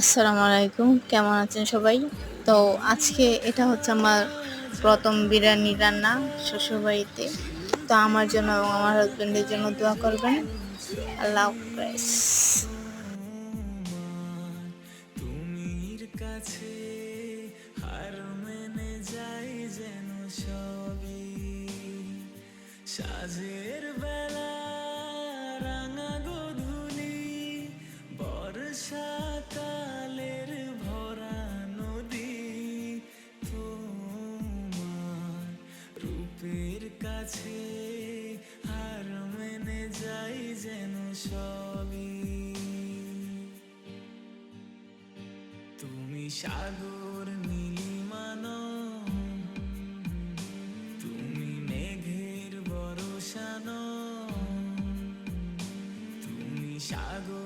আসসালামু আলাইকুম। কেমন আছেন সবাই? তো আজকে এটা হচ্ছে আমার ১ম বিরিয়ানি রান্না শ্বশুরবাড়িতে। তো আমার জন্য এবং আমার হাসব্যান্ডের জন্য দোয়া করবেন। আল্লাহ হাফেজ। তুমির কাছে হার মেনে যাই যেন সবই সাজের বেলা রাঙা গোধূলি বর্ষাকালের ভরা নদী তোমার রূপের কাছে হার মেনে যাই যেন সবই তুমি সাগর নীলিমানো তুমি মেঘের বরসানো তুমি সাগর